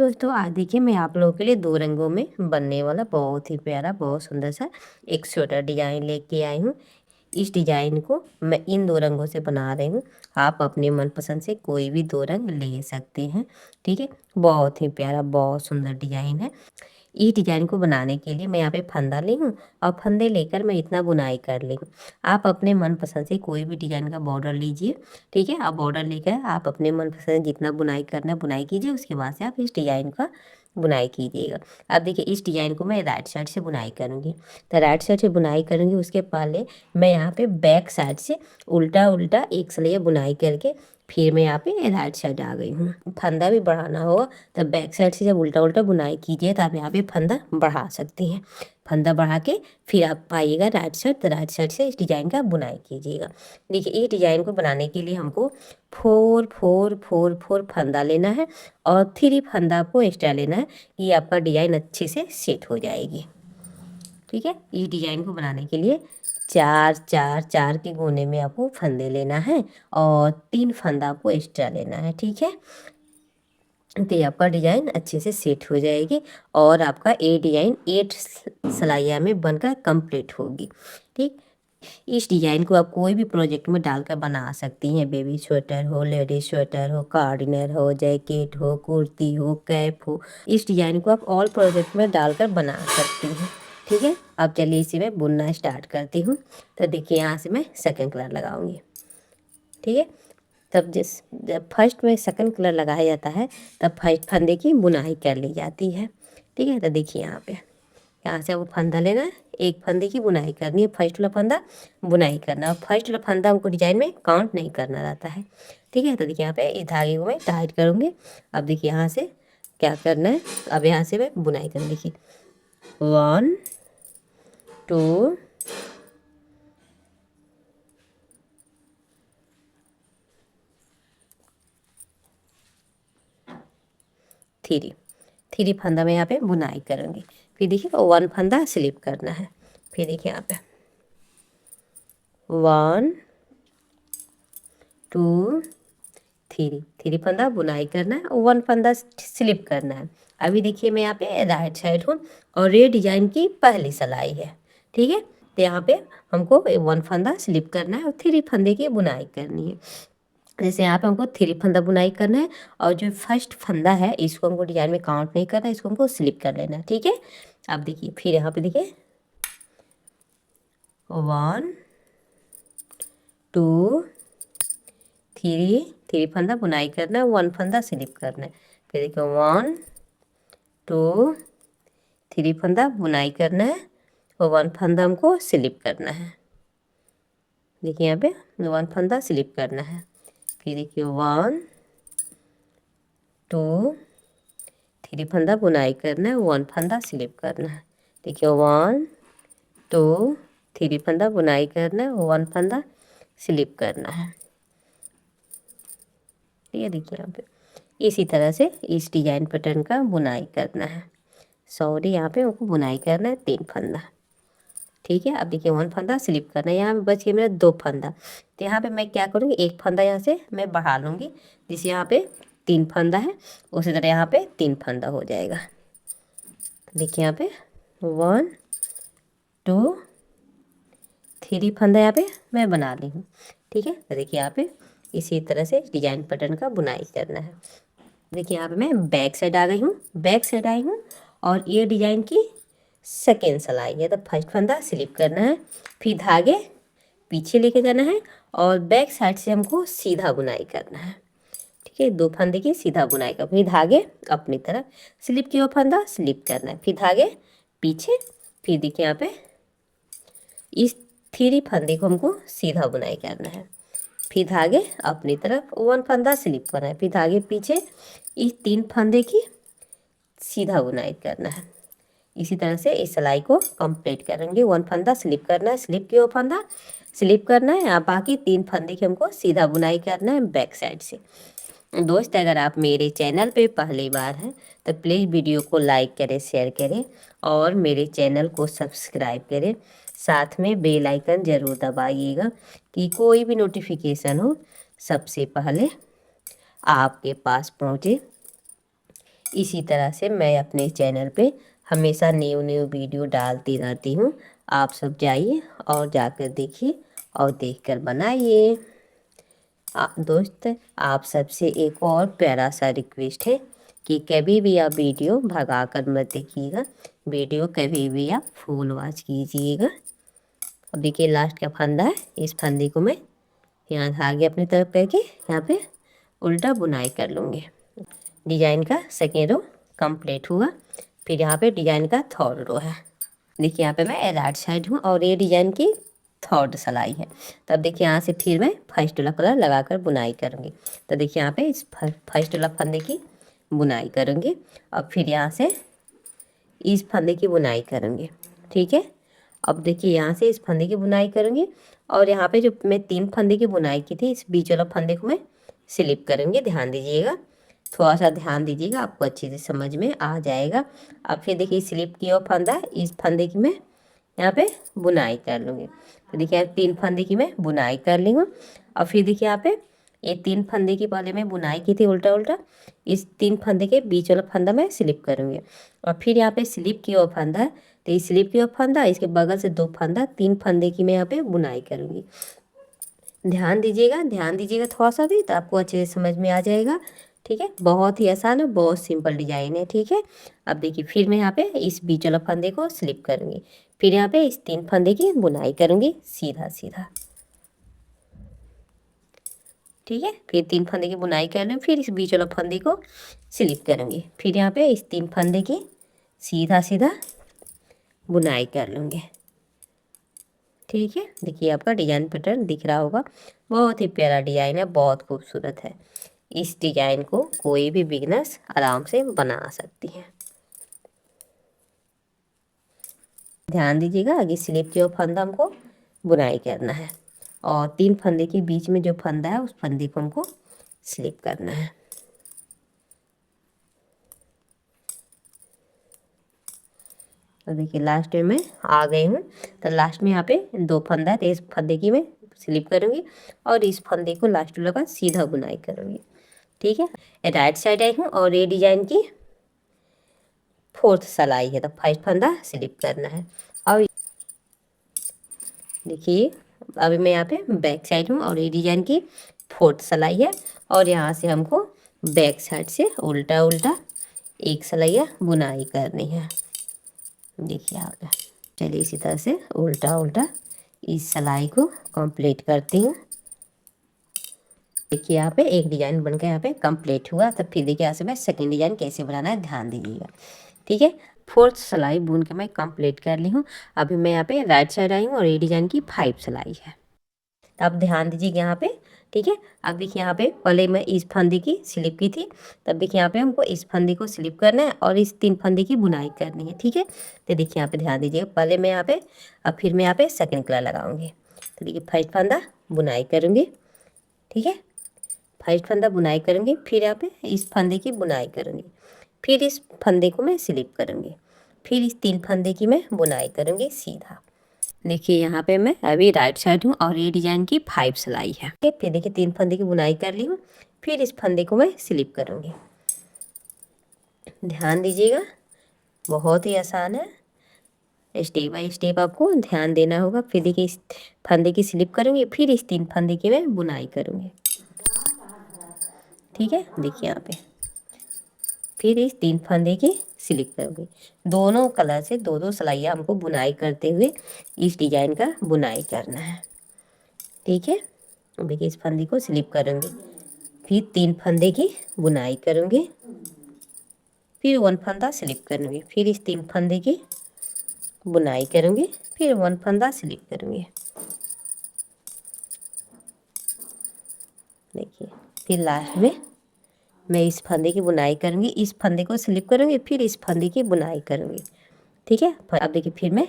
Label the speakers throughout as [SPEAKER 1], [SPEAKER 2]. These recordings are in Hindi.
[SPEAKER 1] दोस्तों आज देखिए मैं आप लोगों के लिए 2 रंगों में बनने वाला बहुत ही प्यारा, बहुत सुंदर सा एक स्वेटर डिज़ाइन लेके आई हूँ। इस डिज़ाइन को मैं इन 2 रंगों से बना रही हूँ। आप अपने मनपसंद से कोई भी 2 रंग ले सकते हैं, ठीक है। बहुत ही प्यारा, बहुत सुंदर डिज़ाइन है। इस डिज़ाइन को बनाने के लिए मैं यहाँ पे फंदा ली हूँ और फंदे लेकर मैं इतना बुनाई कर ली हूँ। आप अपने मनपसंद से कोई भी डिज़ाइन का बॉर्डर लीजिए, ठीक है। आप बॉर्डर लेकर आप अपने मनपसंद जितना बुनाई करना है बुनाई कीजिए, उसके बाद से आप इस डिज़ाइन का बुनाई कीजिएगा। अब देखिए इस डिज़ाइन को मैं राइट साइड से बुनाई करूँगी। तो राइट साइड से बुनाई करूँगी, उसके पहले मैं यहाँ पे बैक साइड से उल्टा उल्टा एक सलिया बुनाई करके फिर मैं यहाँ पे राइट साइड आ गई हूँ। फंदा भी बढ़ाना होगा तो बैक साइड से जब उल्टा उल्टा बुनाई कीजिए तो आप यहाँ पे फंदा बढ़ा सकती हैं। फंदा बढ़ा के फिर आप पाइएगा राइट साइड, तो राइट साइड से इस डिज़ाइन का बुनाई कीजिएगा। देखिए इस डिज़ाइन को बनाने के लिए हमको 4 4 4 4 फंदा लेना है और 3 फंदा आपको एक्स्ट्रा लेना है। ये आपका डिज़ाइन अच्छे से सेट हो जाएगी, ठीक है। इस डिज़ाइन को बनाने के लिए 4 4 4 के कोने में आपको फंदे लेना है और 3 फंदा आपको एक्स्ट्रा लेना है, ठीक है। तो आपका डिज़ाइन अच्छे से सेट हो जाएगी और आपका ये डिज़ाइन 8 सिलाइयाँ में बनकर कंप्लीट होगी, ठीक। इस डिज़ाइन को आप कोई भी प्रोजेक्ट में डालकर बना सकती हैं। बेबी स्वेटर हो, लेडीज स्वेटर हो, कार्डिनर हो, जैकेट हो, कुर्ती हो, कैप हो, इस डिज़ाइन को आप ऑल प्रोजेक्ट में डालकर बना सकती हैं, ठीक है। अब चलिए इसे मैं बुनना स्टार्ट करती हूँ। तो देखिए यहाँ से मैं सेकंड कलर लगाऊंगी, ठीक है। तब जब फर्स्ट में सेकंड कलर लगाया जाता है तब फर्स्ट फंदे की बुनाई कर ली जाती है, ठीक है। तो देखिए यहाँ से वो फंदा लेना है, एक फंदे की बुनाई करनी है। फर्स्ट वाला फंदा बुनाई करना, और फर्स्ट वाला फंदा हमको डिजाइन में काउंट नहीं करना रहता है, ठीक है। तो देखिए यहाँ पे इस धागे को मैं टाइट करूँगी। अब देखिए यहाँ से क्या करना है, अब यहाँ से मैं बुनाई करूँ। देखिए 1 2 3 फंदा मैं यहाँ पे बुनाई करूँगी। फिर देखिए 1 फंदा स्लिप करना है। फिर देखिए यहाँ पे 1 2 3 फंदा बुनाई करना है और 1 फंदा स्लिप करना है। अभी देखिए मैं यहाँ पे राइट साइड हूँ और ये डिजाइन की पहली सिलाई है, ठीक है। तो यहाँ पे हमको 1 फंदा स्लिप करना है और 3 फंदे की बुनाई करनी है। जैसे यहाँ पे हमको 3 फंदा बुनाई करना है और जो फर्स्ट फंदा है इसको हमको डिजाइन में काउंट नहीं करना है, इसको हमको स्लिप कर लेना है, ठीक है। अब देखिए फिर यहाँ पे देखिए 1 2 3 फंदा बुनाई करना है, 1 फंदा स्लिप करना है। फिर देखिए 1 2 3 फंदा बुनाई करना है और 1 फंदा हमको स्लिप करना है। देखिए यहाँ पे 1 फंदा स्लिप करना है। फिर देखिए 1 2 3 फंदा बुनाई करना है, 1 फंदा स्लिप करना है। देखिए 1 2 3 फंदा बुनाई करना है, 1 फंदा स्लिप करना है, ठीक है। देखिए यहाँ पे इसी तरह से इस डिजाइन पैटर्न का बुनाई करना है। सॉरी यहाँ पे हमको बुनाई करना है 3 फंदा, ठीक है। अब देखिए 1 फंदा स्लिप करना है। यहाँ पे बच गया मेरा 2 फंदा। तो यहाँ पे मैं क्या करूँगी, एक फंदा यहाँ से मैं बढ़ा लूँगी, जिससे यहाँ पे 3 फंदा है, उसी तरह यहाँ पे 3 फंदा हो जाएगा। देखिए यहाँ पे 1 2 3 फंदा यहाँ पे मैं बना ली हूँ, ठीक है। तो देखिए यहाँ पे इसी तरह से डिजाइन पैटर्न का बुनाई करना है। देखिए यहाँ पे मैं बैक साइड आ गई हूँ, बैक साइड आई हूँ और ये डिजाइन की सेकेंड सिलाई है। तो फर्स्ट फंदा स्लिप करना है, फिर धागे पीछे लेके जाना है और बैक साइड से हमको सीधा बुनाई करना है, ठीक है। 2 फंदे की सीधा बुनाई का, फिर धागे अपनी तरफ स्लिप की, वो फंदा स्लिप करना है, फिर धागे पीछे। फिर देखिए यहाँ पे इस 3 फंदे को हमको सीधा बुनाई करना है, फिर धागे अपनी तरफ 1 फंदा स्लिप करना है, फिर धागे पीछे इस 3 फंदे की सीधा बुनाई करना है। इसी तरह से इस सिलाई को कंप्लीट करेंगे। 1 फंदा स्लिप करना है, स्लिप की 1 फंदा स्लिप करना है, और बाकी 3 फंदे की हमको सीधा बुनाई करना है बैक साइड से। दोस्त अगर आप मेरे चैनल पे पहली बार हैं तो प्लीज़ वीडियो को लाइक करें, शेयर करें और मेरे चैनल को सब्सक्राइब करें। साथ में बेल आइकन ज़रूर दबाइएगा कि कोई भी नोटिफिकेशन हो सबसे पहले आपके पास पहुँचे। इसी तरह से मैं अपने चैनल पे हमेशा न्यू न्यू वीडियो डालती रहती हूँ। आप सब जाइए और जाकर देखिए और देखकर बनाइए। दोस्त, आप सबसे एक और प्यारा सा रिक्वेस्ट है कि कभी भी आप वीडियो भगा कर मत देखिएगा, वीडियो कभी भी आप फुल वॉच कीजिएगा। अब देखिए लास्ट का फंदा है, इस फंदे को मैं यहाँ से आगे अपनी तरफ करके यहाँ पे उल्टा बुनाई कर लूँगी। डिजाइन का सेकेंड रो कंप्लीट हुआ। फिर यहाँ पे डिजाइन का थर्ड रो है। देखिए यहाँ पे मैं राइट साइड हूँ और ये डिजाइन की थर्ड सिलाई है। तब देखिए यहाँ से फिर मैं फर्स्ट वाला कलर लगाकर बुनाई करूँगी। तो देखिए यहाँ पे इस फर्स्ट वाला फंदे की बुनाई करूँगी और फिर यहाँ से इस फंदे की बुनाई करूँगी। ठीक है, अब देखिए यहाँ से इस फंदे की बुनाई करूँगी और यहाँ पे जो मैं 3 फंदे की बुनाई की थी, इस बीच वाला फंदे को मैं स्लिप करूँगी। ध्यान दीजिएगा, थोड़ा सा ध्यान दीजिएगा, आपको अच्छे से समझ में आ जाएगा। अब फिर देखिए स्लिप की और फंदा, इस फंदे की मैं यहाँ पे बुनाई कर लूँगी। तो देखिए 3 फंदे की मैं बुनाई कर ली हूँ और फिर देखिए यहाँ पे ये 3 फंदे की पहले मैं बुनाई की थी उल्टा उल्टा, इस 3 फंदे के बीच वाला फंदा मैं स्लिप करूँगी और फिर यहाँ पे स्लिप की और फंदा है, तो इस स्लिप की और फंदा, इसके बगल से 2 फंदा, 3 फंदे की मैं यहाँ पे बुनाई करूँगी। ध्यान दीजिएगा थोड़ा सा भी, तो आपको अच्छे से समझ में आ जाएगा। ठीक है, बहुत ही आसान है, बहुत सिंपल डिजाइन है। ठीक है, अब देखिए फिर मैं यहाँ पे इस बीच वाला फंदे को स्लिप करूँगी, फिर यहाँ पे इस 3 फंदे की बुनाई करूँगी सीधा सीधा। ठीक है, फिर 3 फंदे की बुनाई कर लूँ, फिर इस बीच वाला फंदे को स्लिप करूँगी, फिर यहाँ पे इस 3 फंदे की सीधा सीधा बुनाई कर लूँगी। ठीक है, देखिए आपका डिजाइन पैटर्न दिख रहा होगा, बहुत ही प्यारा डिजाइन है, बहुत खूबसूरत है। इस डिजाइन को कोई भी बिगनर्स आराम से बना सकती हैं। ध्यान दीजिएगा, आगे स्लिप के फंदा हमको बुनाई करना है और 3 फंदे के बीच में जो फंदा है उस फंदे को हमको स्लिप करना है। तो देखिए लास्ट में मैं आ गई हूँ। तो लास्ट में यहाँ पे 2 फंदा है, तो इस फंदे की मैं स्लिप करूँगी और इस फंदे को लास्ट लगा सीधा बुनाई करूँगी। ठीक है, राइट साइड आई हूँ और ये डिजाइन की 4th सिलाई है, तो फर्स्ट फंदा स्लिप करना है। और देखिए अभी मैं यहाँ पे बैक साइड हूँ और ये डिजाइन की 4th सिलाई है और यहाँ से हमको बैक साइड से उल्टा उल्टा एक सिलाइया बुनाई करनी है। देखिए आप, चलिए इसी तरह से उल्टा उल्टा इस सिलाई को कंप्लीट करती हूँ। देखिए यहाँ पे एक डिजाइन बनकर यहाँ पे कंप्लीट हुआ। तो फिर देखिए यहाँ से मैं सेकंड डिजाइन कैसे बनाना है ध्यान दीजिएगा। ठीक है, 4th सिलाई बुन के मैं कंप्लीट कर ली हूँ। अभी मैं यहाँ पे राइट साइड आई हूँ और ये डिजाइन की 5 सिलाई है। तो आप ध्यान दीजिएगा यहाँ पे। ठीक है, अब देखिए यहाँ पे पहले मैं इस फंदे की स्लिप की थी, तब देखिए यहाँ पे हमको इस फंदे को स्लिप करना है और इस 3 फंदे की बुनाई करनी है। ठीक है, तो देखिए यहाँ पे ध्यान दीजिएगा, पहले मैं यहाँ पे, अब फिर मैं यहाँ पे सेकंड कलर लगाऊंगी। तो देखिए फर्स्ट फंदा बुनाई करूँगी। ठीक है, फर्स्ट फंदा बुनाई करूँगी, फिर यहाँ पे इस फंदे की बुनाई करूँगी, फिर इस फंदे को मैं स्लिप करूँगी, फिर इस 3 फंदे की मैं बुनाई करूँगी सीधा। देखिए यहाँ पे मैं अभी राइट साइड हूँ और ये डिजाइन की 5 सिलाई है। ठीक है, फिर देखिए 3 फंदे की बुनाई कर ली हूँ, फिर इस फंदे को मैं स्लिप करूँगी। ध्यान दीजिएगा, बहुत ही आसान है, स्टेप बाय स्टेप आपको ध्यान देना होगा। फिर देखिए इस फंदे की स्लिप करूँगी, फिर इस 3 फंदे की मैं बुनाई करूँगी। ठीक है, देखिए यहाँ पे फिर इस 3 फंदे की स्लिप करूँगी। दोनों कलर से 2-2 सिलाइयाँ हमको बुनाई करते हुए इस डिजाइन का बुनाई करना है। ठीक है, देखिए इस फंदे को स्लिप करूँगी, फिर 3 फंदे की बुनाई करूँगी, फिर 1 फंदा स्लिप करूँगी, फिर इस 3 फंदे की बुनाई करूँगी, फिर 1 फंदा स्लिप करूँगी। देखिए फिर लास्ट में मैं इस फंदे की बुनाई करूँगी, इस फंदे को स्लिप करूँगी, फिर इस फंदे की बुनाई करूँगी। ठीक है, अब देखिए फिर मैं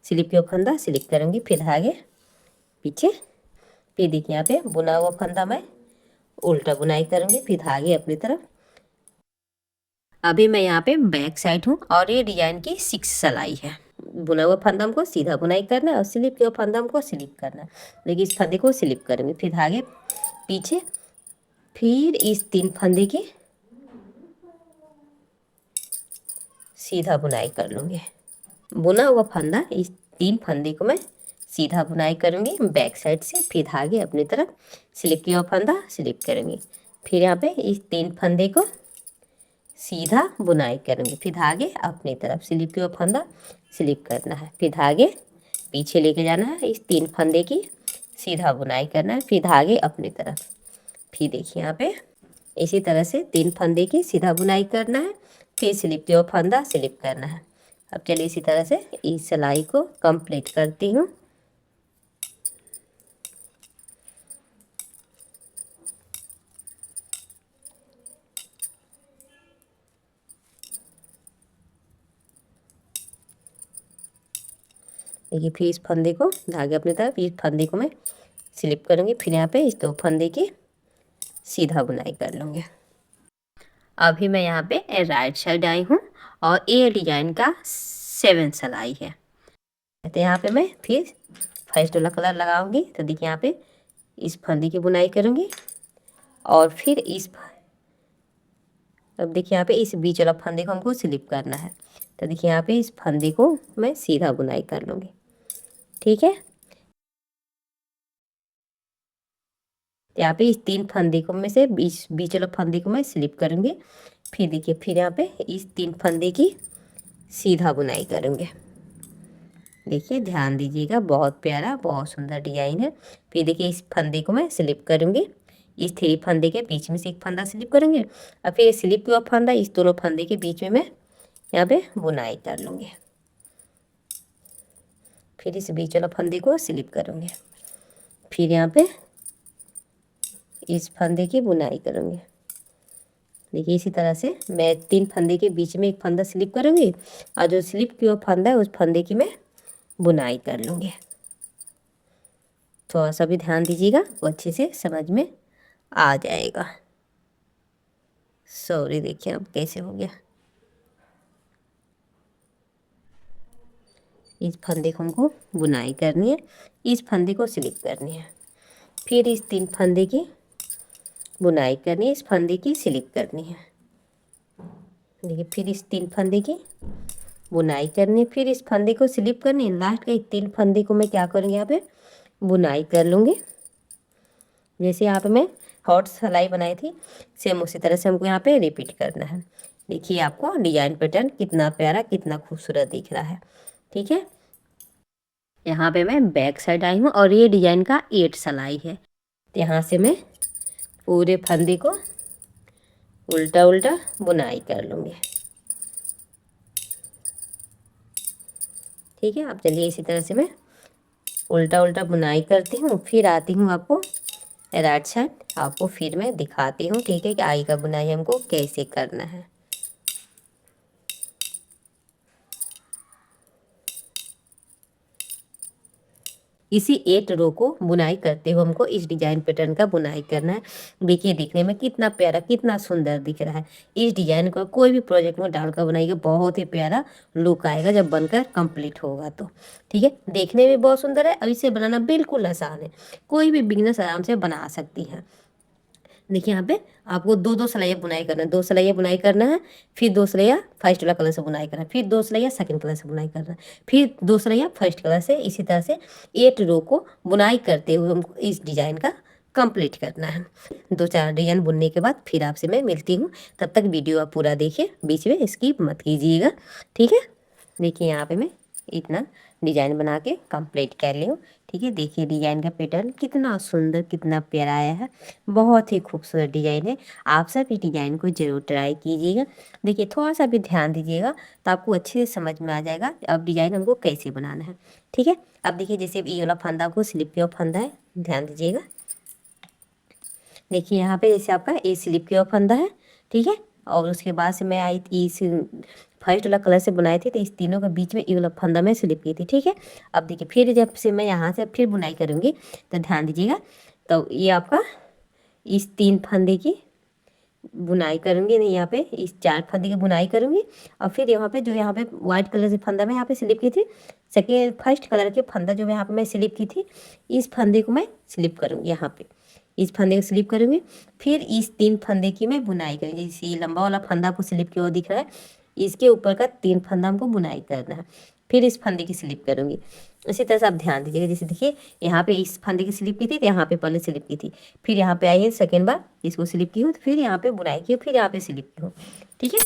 [SPEAKER 1] स्लिप का फंदा स्लिप करूँगी, फिर आगे पीछे, फिर देखिए यहाँ पे बुना हुआ फंदा मैं उल्टा बुनाई करूँगी, फिर आगे अपनी तरफ। अभी मैं यहाँ पे बैक साइड हूँ और ये डिजाइन की 6 सिलाई है। बुना हुआ फंदा हमको सीधा बुनाई करना है और स्लिप के फंदा हमको स्लिप करना है। देखिए इस फंदे को स्लिप करूँगी, फिर आगे पीछे, फिर इस 3 फंदे की सीधा बुनाई कर लूँगी। बुना हुआ फंदा, इस 3 फंदे को मैं सीधा बुनाई करूँगी बैक साइड से, फिर धागे अपनी तरफ स्लिप किया हुआ फंदा स्लिप करूँगी, फिर यहाँ पे इस 3 फंदे को सीधा बुनाई करूँगी, फिर धागे अपनी तरफ स्लिप किया हुआ फंदा स्लिप करना है, फिर धागे पीछे लेके जाना है, इस 3 फंदे की सीधा बुनाई करना है, फिर धागे अपनी तरफ। फिर देखिए यहाँ पे इसी तरह से 3 फंदे की सीधा बुनाई करना है, फिर स्लिप किया हुआ फंदा स्लिप करना है। अब चलिए इसी तरह से इस सिलाई को कंप्लीट करती हूँ। देखिए फिर इस फंदे को धागे अपनी तरफ, इस फंदे को मैं स्लिप करूँगी, फिर यहाँ पे इस 2 फंदे की सीधा बुनाई कर लूँगी। अभी मैं यहाँ पे राइट साइड आई हूँ और ये डिजाइन का 7 सिलाई है। तो यहाँ पे मैं फिर फर्स्ट वाला कलर लगाऊंगी, तो देखिए यहाँ पे इस फंदे की बुनाई करूँगी और फिर अब देखिए यहाँ पे इस बीच वाला फंदे को हमको स्लिप करना है, तो देखिए यहाँ पे इस फंदे को मैं सीधा बुनाई कर लूँगी। ठीक है, यहाँ पे इस 3 फंदे को में से बीच वाला फंदे को मैं स्लिप करूँगी, फिर देखिए फिर यहाँ पे इस 3 फंदे की सीधा बुनाई करूँगी। देखिए ध्यान दीजिएगा, बहुत प्यारा बहुत सुंदर डिजाइन है। फिर देखिए इस फंदे को मैं स्लिप करूँगी, इस 3 फंदे के बीच में से एक फंदा स्लिप करूँगी और फिर स्लिप किया फंदा इस दोनों फंदे के बीच में मैं यहाँ पे बुनाई कर लूँगी, फिर इस बीच वाला फंदे को स्लिप करूँगी, फिर यहाँ पे इस फंदे की बुनाई करूँगी। देखिए इसी तरह से मैं 3 फंदे के बीच में एक फंदा स्लिप करूँगी और जो स्लिप किया फंदा है उस फंदे की मैं बुनाई कर लूँगी। थोड़ा सा भी ध्यान दीजिएगा, वो अच्छे से समझ में आ जाएगा। सॉरी, देखिए अब कैसे हो गया। इस फंदे को हमको बुनाई करनी है, इस फंदे को स्लिप करनी है, फिर इस 3 फंदे की बुनाई करनी है, इस फंदे की स्लिप करनी है। देखिए फिर इस 3 फंदे की बुनाई करनी है, फिर इस फंदे को स्लिप करनी है, लास्ट के 3 फंदे को मैं क्या करूँगी यहाँ पे बुनाई कर लूँगी। जैसे यहाँ पे मैं हॉट सिलाई बनाई थी सेम उसी तरह से हमको यहाँ पे रिपीट करना है। देखिए आपको डिजाइन पैटर्न कितना प्यारा कितना खूबसूरत दिख रहा है। ठीक है, यहाँ पे मैं बैक साइड आई हूँ और ये डिजाइन का 8 सिलाई है। तो यहाँ से मैं पूरे फंदे को उल्टा उल्टा बुनाई कर लूँगी। ठीक है, अब चलिए इसी तरह से मैं उल्टा उल्टा बुनाई करती हूँ, फिर आती हूँ आपको राइट साइड, आपको फिर मैं दिखाती हूँ। ठीक है, कि आई का बुनाई हमको कैसे करना है। इसी 8 रो को बुनाई करते हुए हमको इस डिजाइन पैटर्न का बुनाई करना है। देखिए दिखने में कितना प्यारा कितना सुंदर दिख रहा है। इस डिजाइन को कोई भी प्रोजेक्ट में डालकर बनाइएगा, बहुत ही प्यारा लुक आएगा जब बनकर कंप्लीट होगा तो। ठीक है, देखने में बहुत सुंदर है और इसे बनाना बिल्कुल आसान है, कोई भी बिगनर्स आराम से बना सकती हैं। देखिए यहाँ पे आपको 2 सिलाइयाँ बुनाई करना है, 2 सिलाइयाँ बुनाई करना है, फिर 2 सिलाइयाँ फर्स्ट वाला कलर से बुनाई करना है, फिर 2 सिलाइयाँ सेकंड कलर से बुनाई करना है, फिर 2 सिलाइयाँ फर्स्ट कलर से। इसी तरह से 8 रो को बुनाई करते हुए हमको इस डिजाइन का कंप्लीट करना है। 2-4 डिजाइन बुनने के बाद फिर आपसे मैं मिलती हूँ, तब तक वीडियो आप पूरा देखिए, बीच में स्किप मत कीजिएगा। ठीक है, देखिए यहाँ पे मैं इतना डिजाइन बना के कंप्लीट कर ली हूँ। ठीक है, देखिए डिजाइन का पैटर्न कितना सुंदर कितना प्यारा आया है, बहुत ही खूबसूरत डिजाइन है। आप सब इस डिजाइन को जरूर ट्राई कीजिएगा। देखिए थोड़ा सा भी ध्यान दीजिएगा तो आपको अच्छे से समझ में आ जाएगा अब डिजाइन हमको कैसे बनाना है। ठीक है, अब देखिए जैसे ये वाला फंदा आपको स्लिप किया फंदा है, ध्यान दीजिएगा। देखिए यहाँ पे जैसे आपका ये स्लिप किया फंदा है। ठीक है, और उसके बाद से मैं आई इस फर्स्ट वाला कलर से बनाए थे, तो इस तीनों के बीच में ये वाला फंदा में स्लिप की थी। ठीक है, अब देखिए फिर जब से मैं यहाँ से फिर बुनाई करूँगी तो ध्यान दीजिएगा, तो ये आपका इस 3 फंदे की बुनाई करूँगी, नहीं यहाँ पे इस 4 फंदे की बुनाई करूँगी और फिर यहाँ पे जो यहाँ पे व्हाइट कलर से फंदा में यहाँ पे स्लिप की थी, सेकेंड फर्स्ट कलर के फंदा जो यहाँ पे मैं स्लिप की थी, इस फंदे को मैं स्लिप करूँगी, यहाँ पे इस फंदे को स्लिप करूँगी, फिर इस 3 फंदे की मैं बुनाई करूँगी। जैसे ये लंबा वाला फंदा आपको स्लिप की ओर दिख रहा है, इसके ऊपर का 3 फंदा हमको बुनाई करना है। फिर इस फंदे की स्लिप करूँगी। इसी तरह से आप ध्यान दीजिएगा। जैसे देखिए यहाँ पे इस फंदे की स्लिप की थी तो यहाँ पे पहले स्लिप की थी, फिर यहाँ पे आई है सेकेंड बार इसको स्लिप की हूँ, तो फिर यहाँ पे बुनाई की, फिर यहाँ पे स्लिप की हूँ। ठीक है।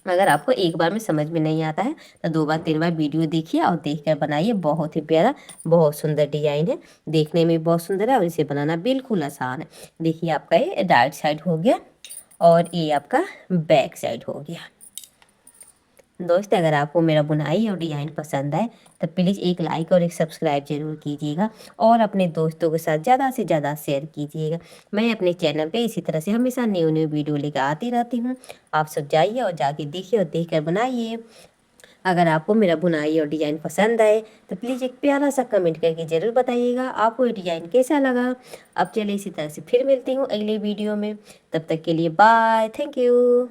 [SPEAKER 1] अगर आपको एक बार में समझ में नहीं आता है तो 2 बार 3 बार वीडियो देखिए और देख कर बनाइए। बहुत ही प्यारा, बहुत सुंदर डिजाइन है, देखने में बहुत सुंदर है और इसे बनाना बिल्कुल आसान है। देखिए आपका ये राइट साइड हो गया और ये आपका बैक साइड हो गया। दोस्त अगर आपको मेरा बुनाई और डिज़ाइन पसंद आए तो प्लीज़ एक लाइक और एक सब्सक्राइब जरूर कीजिएगा और अपने दोस्तों के साथ ज़्यादा से ज़्यादा शेयर कीजिएगा। मैं अपने चैनल पे इसी तरह से हमेशा न्यू न्यू वीडियो लेकर आती रहती हूँ। आप सब जाइए और जाके देखिए और देख कर बनाइए। अगर आपको मेरा बुनाई और डिज़ाइन पसंद आए तो प्लीज़ एक प्यारा सा कमेंट करके ज़रूर बताइएगा आपको ये डिज़ाइन कैसा लगा। अब चलिए इसी तरह से फिर मिलती हूँ अगले वीडियो में। तब तक के लिए बाय, थैंक यू।